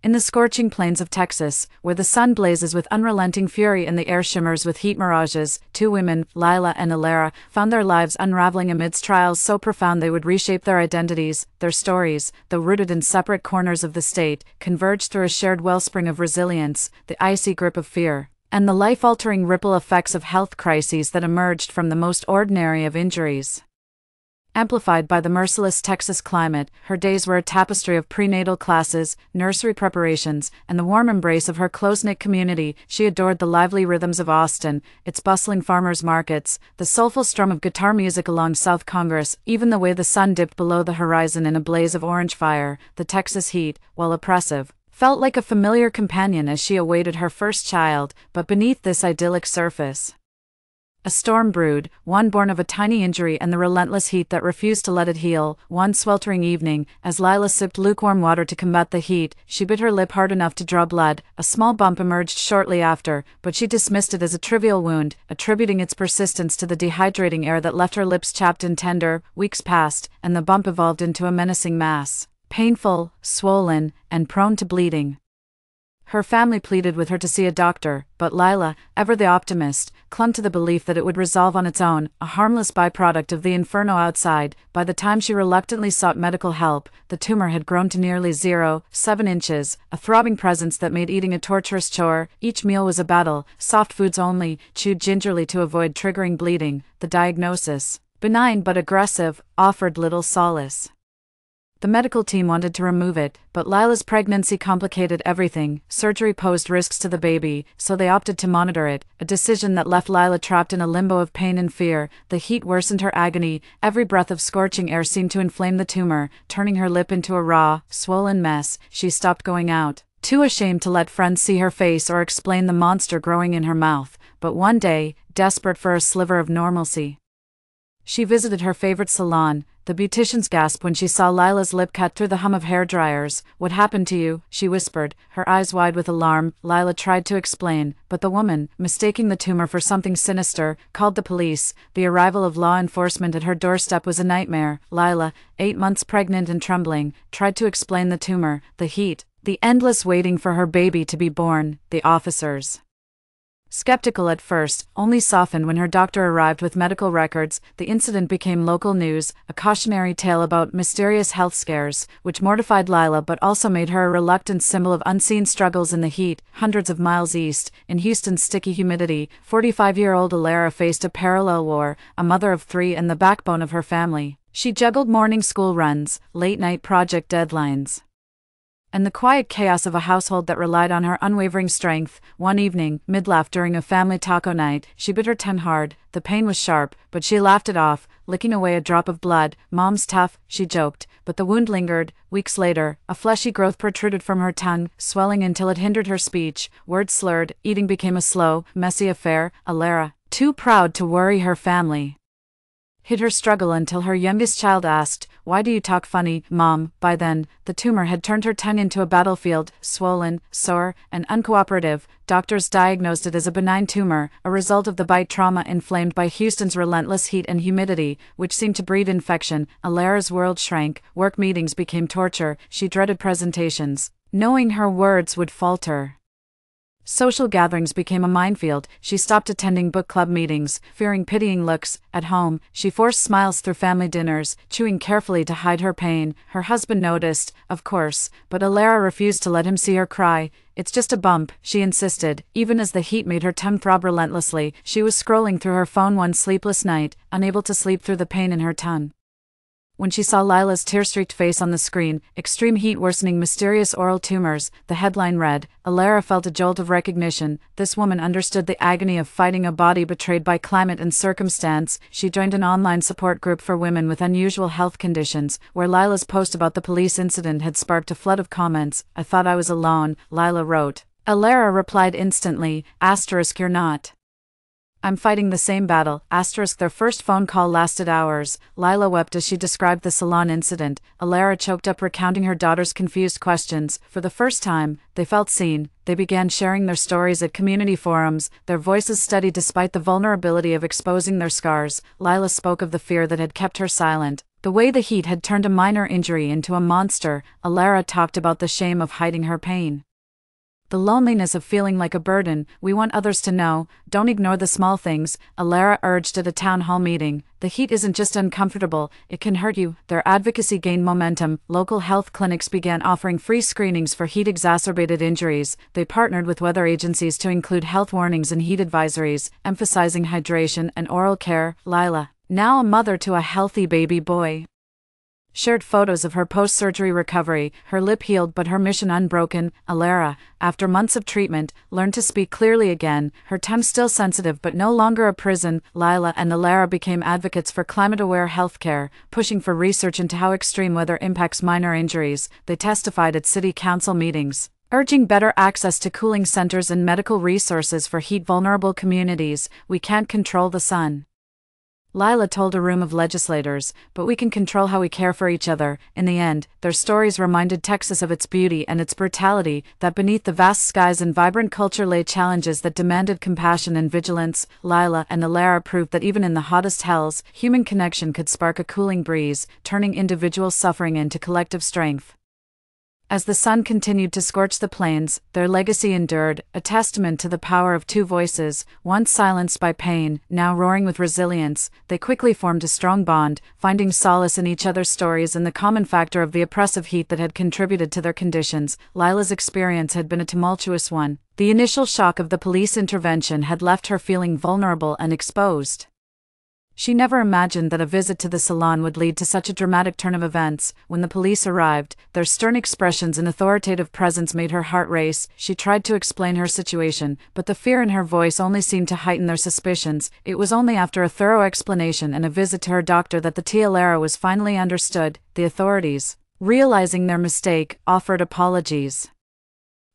In the scorching plains of Texas, where the sun blazes with unrelenting fury and the air shimmers with heat mirages, two women, Lila and Alara, found their lives unraveling amidst trials so profound they would reshape their identities. Their stories, though rooted in separate corners of the state, converged through a shared wellspring of resilience, the icy grip of fear, and the life-altering ripple effects of health crises that emerged from the most ordinary of injuries. Amplified by the merciless Texas climate, her days were a tapestry of prenatal classes, nursery preparations, and the warm embrace of her close-knit community. She adored the lively rhythms of Austin, its bustling farmers' markets, the soulful strum of guitar music along South Congress, even the way the sun dipped below the horizon in a blaze of orange fire. The Texas heat, while oppressive, felt like a familiar companion as she awaited her first child, but beneath this idyllic surface, a storm brewed, one born of a tiny injury and the relentless heat that refused to let it heal. One sweltering evening, as Lila sipped lukewarm water to combat the heat, she bit her lip hard enough to draw blood. A small bump emerged shortly after, but she dismissed it as a trivial wound, attributing its persistence to the dehydrating air that left her lips chapped and tender. Weeks passed, and the bump evolved into a menacing mass, painful, swollen, and prone to bleeding. Her family pleaded with her to see a doctor, but Lila, ever the optimist, clung to the belief that it would resolve on its own, a harmless byproduct of the inferno outside. By the time she reluctantly sought medical help, the tumor had grown to nearly 7 inches, a throbbing presence that made eating a torturous chore. Each meal was a battle, soft foods only, chewed gingerly to avoid triggering bleeding. The diagnosis, benign but aggressive, offered little solace. The medical team wanted to remove it, but Lila's pregnancy complicated everything. Surgery posed risks to the baby, so they opted to monitor it, a decision that left Lila trapped in a limbo of pain and fear. The heat worsened her agony. Every breath of scorching air seemed to inflame the tumor, turning her lip into a raw, swollen mess. She stopped going out, too ashamed to let friends see her face or explain the monster growing in her mouth. But one day, desperate for a sliver of normalcy, she visited her favorite salon. The beautician's gasped when she saw Lila's lip cut through the hum of hair dryers. "What happened to you?" she whispered, her eyes wide with alarm. Lila tried to explain, but the woman, mistaking the tumor for something sinister, called the police. The arrival of law enforcement at her doorstep was a nightmare. Lila, 8 months pregnant and trembling, tried to explain the tumor, the heat, the endless waiting for her baby to be born. The officers, skeptical at first, only softened when her doctor arrived with medical records. The incident became local news, a cautionary tale about mysterious health scares, which mortified Lila but also made her a reluctant symbol of unseen struggles in the heat. Hundreds of miles east, in Houston's sticky humidity, 45-year-old Alara faced a parallel war, a mother of 3 and the backbone of her family. She juggled morning school runs, late-night project deadlines, and the quiet chaos of a household that relied on her unwavering strength. One evening, mid-laugh during a family taco night, she bit her tongue hard. The pain was sharp, but she laughed it off, licking away a drop of blood. "Mom's tough," she joked, but the wound lingered. Weeks later, a fleshy growth protruded from her tongue, swelling until it hindered her speech. Words slurred, eating became a slow, messy affair. Alara, too proud to worry her family, hid her struggle until her youngest child asked, "Why do you talk funny, Mom?" By then, the tumor had turned her tongue into a battlefield, swollen, sore, and uncooperative. Doctors diagnosed it as a benign tumor, a result of the bite trauma inflamed by Houston's relentless heat and humidity, which seemed to breed infection. Alara's world shrank, work meetings became torture, she dreaded presentations, knowing her words would falter. Social gatherings became a minefield. She stopped attending book club meetings, fearing pitying looks. At home, she forced smiles through family dinners, chewing carefully to hide her pain. Her husband noticed, of course, but Alara refused to let him see her cry. "It's just a bump," she insisted, even as the heat made her tongue throb relentlessly. She was scrolling through her phone one sleepless night, unable to sleep through the pain in her tongue, when she saw Lila's tear-streaked face on the screen. "Extreme heat worsening mysterious oral tumors," the headline read. Alara felt a jolt of recognition. This woman understood the agony of fighting a body betrayed by climate and circumstance. She joined an online support group for women with unusual health conditions, where Lila's post about the police incident had sparked a flood of comments. "I thought I was alone," Lila wrote. Alara replied instantly, *, "You're not. I'm fighting the same battle, *. Their first phone call lasted hours. Lila wept as she described the salon incident. Alara choked up recounting her daughter's confused questions. For the first time, they felt seen. They began sharing their stories at community forums, their voices steady despite the vulnerability of exposing their scars. Lila spoke of the fear that had kept her silent, The way the heat had turned a minor injury into a monster, Alara talked about the shame of hiding her pain. The loneliness of feeling like a burden. We want others to know, don't ignore the small things, Alara urged at a town hall meeting. The heat isn't just uncomfortable, it can hurt you. Their advocacy gained momentum. Local health clinics began offering free screenings for heat-exacerbated injuries. They partnered with weather agencies to include health warnings and heat advisories, emphasizing hydration and oral care. Lila, now a mother to a healthy baby boy, shared photos of her post-surgery recovery, her lip healed but her mission unbroken. Alara, after months of treatment, learned to speak clearly again, her tongue still sensitive but no longer a prison. Lila and Alara became advocates for climate-aware healthcare, pushing for research into how extreme weather impacts minor injuries. They testified at city council meetings, urging better access to cooling centers and medical resources for heat-vulnerable communities. We can't control the sun, Lila told a room of legislators, but we can control how we care for each other. In the end, their stories reminded Texas of its beauty and its brutality, that beneath the vast skies and vibrant culture lay challenges that demanded compassion and vigilance. Lila and Alara proved that even in the hottest hells, human connection could spark a cooling breeze, turning individual suffering into collective strength. As the sun continued to scorch the plains, their legacy endured, a testament to the power of two voices, once silenced by pain, now roaring with resilience. They quickly formed a strong bond, finding solace in each other's stories and the common factor of the oppressive heat that had contributed to their conditions. Lila's experience had been a tumultuous one. The initial shock of the police intervention had left her feeling vulnerable and exposed. She never imagined that a visit to the salon would lead to such a dramatic turn of events. When the police arrived, their stern expressions and authoritative presence made her heart race. She tried to explain her situation, but the fear in her voice only seemed to heighten their suspicions. It was only after a thorough explanation and a visit to her doctor that the Alara was finally understood. The authorities, realizing their mistake, offered apologies.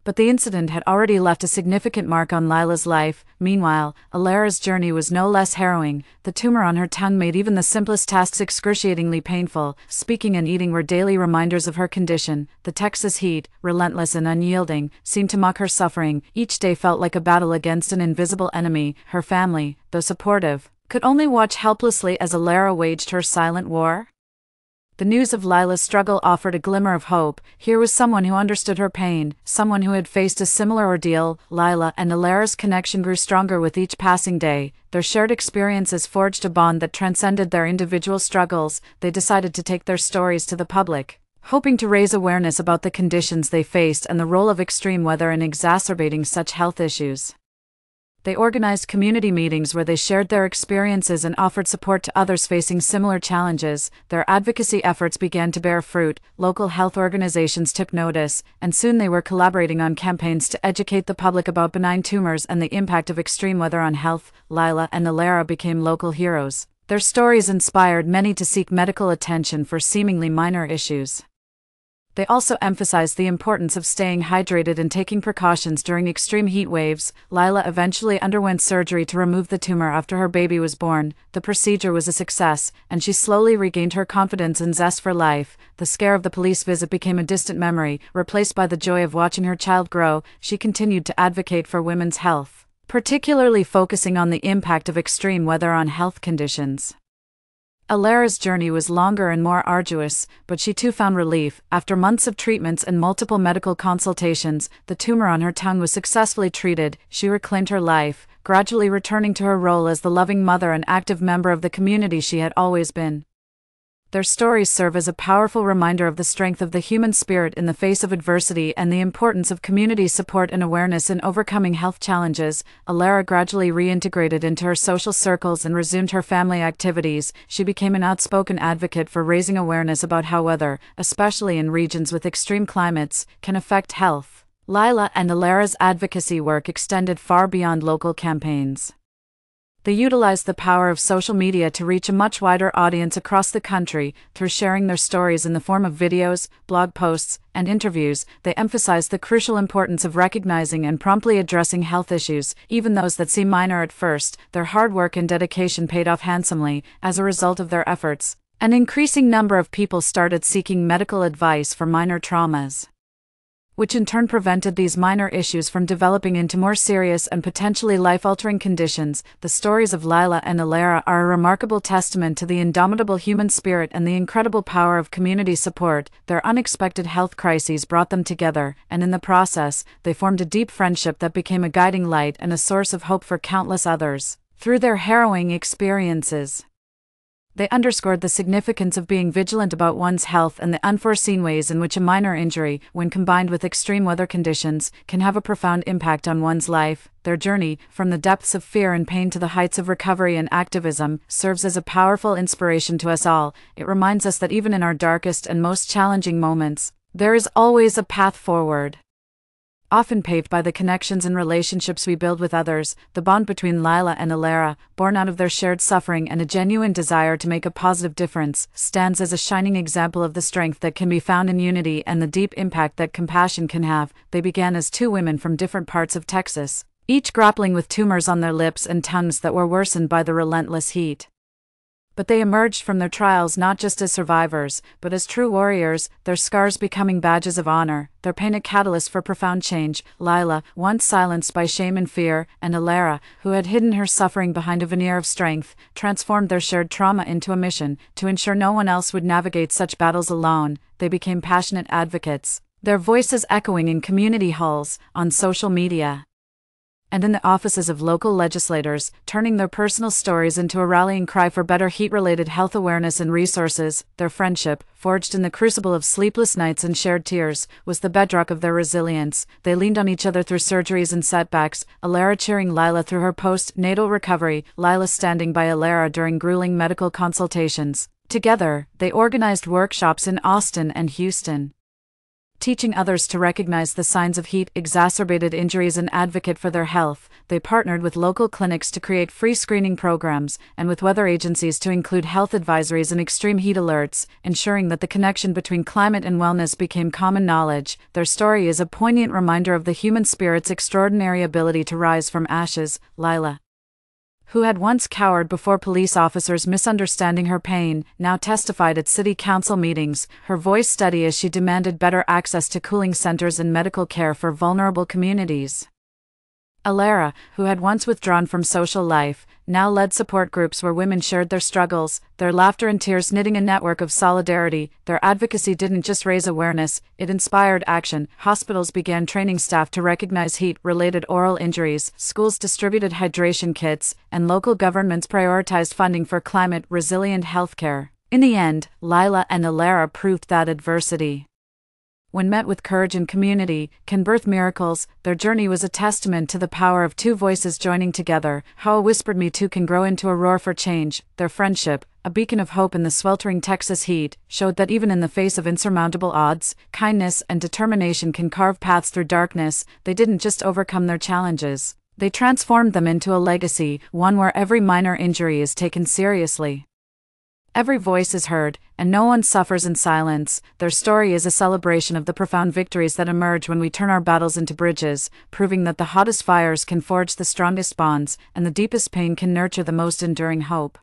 But the incident had already left a significant mark on Lila's life. Meanwhile, Alara's journey was no less harrowing. The tumor on her tongue made even the simplest tasks excruciatingly painful. Speaking and eating were daily reminders of her condition. The Texas heat, relentless and unyielding, seemed to mock her suffering. Each day felt like a battle against an invisible enemy. Her family, though supportive, could only watch helplessly as Alara waged her silent war. The news of Lila's struggle offered a glimmer of hope. Here was someone who understood her pain, someone who had faced a similar ordeal. Lila and Alara's connection grew stronger with each passing day. Their shared experiences forged a bond that transcended their individual struggles. They decided to take their stories to the public, hoping to raise awareness about the conditions they faced and the role of extreme weather in exacerbating such health issues. They organized community meetings where they shared their experiences and offered support to others facing similar challenges. Their advocacy efforts began to bear fruit. Local health organizations took notice, and soon they were collaborating on campaigns to educate the public about benign tumors and the impact of extreme weather on health. Lila and Alara became local heroes. Their stories inspired many to seek medical attention for seemingly minor issues. They also emphasized the importance of staying hydrated and taking precautions during extreme heat waves. Lila eventually underwent surgery to remove the tumor after her baby was born. The procedure was a success, and she slowly regained her confidence and zest for life. The scare of the police visit became a distant memory, replaced by the joy of watching her child grow. She continued to advocate for women's health, particularly focusing on the impact of extreme weather on health conditions. Alara's journey was longer and more arduous, but she too found relief. After months of treatments and multiple medical consultations, the tumor on her tongue was successfully treated. She reclaimed her life, gradually returning to her role as the loving mother and active member of the community she had always been. Their stories serve as a powerful reminder of the strength of the human spirit in the face of adversity and the importance of community support and awareness in overcoming health challenges. Alara gradually reintegrated into her social circles and resumed her family activities. She became an outspoken advocate for raising awareness about how weather, especially in regions with extreme climates, can affect health. Lila and Alara's advocacy work extended far beyond local campaigns. They utilized the power of social media to reach a much wider audience across the country. Through sharing their stories in the form of videos, blog posts, and interviews, they emphasized the crucial importance of recognizing and promptly addressing health issues, even those that seem minor at first. Their hard work and dedication paid off handsomely. As a result of their efforts, an increasing number of people started seeking medical advice for minor traumas. which in turn prevented these minor issues from developing into more serious and potentially life-altering conditions. The stories of Lila and Alara are a remarkable testament to the indomitable human spirit and the incredible power of community support. Their unexpected health crises brought them together, and in the process, they formed a deep friendship that became a guiding light and a source of hope for countless others. Through their harrowing experiences, they underscored the significance of being vigilant about one's health and the unforeseen ways in which a minor injury, when combined with extreme weather conditions, can have a profound impact on one's life. Their journey, from the depths of fear and pain to the heights of recovery and activism, serves as a powerful inspiration to us all. It reminds us that even in our darkest and most challenging moments, there is always a path forward. Often paved by the connections and relationships we build with others, the bond between Lila and Alara, born out of their shared suffering and a genuine desire to make a positive difference, stands as a shining example of the strength that can be found in unity and the deep impact that compassion can have. They began as two women from different parts of Texas, each grappling with tumors on their lips and tongues that were worsened by the relentless heat. But they emerged from their trials not just as survivors, but as true warriors, their scars becoming badges of honor, their pain a catalyst for profound change. Lila, once silenced by shame and fear, and Alara, who had hidden her suffering behind a veneer of strength, transformed their shared trauma into a mission to ensure no one else would navigate such battles alone. They became passionate advocates, their voices echoing in community halls, on social media, and in the offices of local legislators, turning their personal stories into a rallying cry for better heat-related health awareness and resources. Their friendship, forged in the crucible of sleepless nights and shared tears, was the bedrock of their resilience. They leaned on each other through surgeries and setbacks, Alara cheering Lila through her post-natal recovery, Lila standing by Alara during grueling medical consultations. Together, they organized workshops in Austin and Houston, teaching others to recognize the signs of heat-exacerbated injuries and advocate for their health. They partnered with local clinics to create free screening programs, and with weather agencies to include health advisories and extreme heat alerts, ensuring that the connection between climate and wellness became common knowledge. Their story is a poignant reminder of the human spirit's extraordinary ability to rise from ashes. Lila, who had once cowered before police officers misunderstanding her pain, now testified at city council meetings, her voice steady as she demanded better access to cooling centers and medical care for vulnerable communities. Alara, who had once withdrawn from social life, now led support groups where women shared their struggles, their laughter and tears knitting a network of solidarity. Their advocacy didn't just raise awareness, it inspired action. Hospitals began training staff to recognize heat-related oral injuries, schools distributed hydration kits, and local governments prioritized funding for climate-resilient healthcare. In the end, Lila and Alara proved that adversity, when met with courage and community, can birth miracles. Their journey was a testament to the power of two voices joining together, how a whispered "me too" can grow into a roar for change. Their friendship, a beacon of hope in the sweltering Texas heat, showed that even in the face of insurmountable odds, kindness and determination can carve paths through darkness. They didn't just overcome their challenges, they transformed them into a legacy, one where every minor injury is taken seriously, every voice is heard, and no one suffers in silence. Their story is a celebration of the profound victories that emerge when we turn our battles into bridges, proving that the hottest fires can forge the strongest bonds, and the deepest pain can nurture the most enduring hope.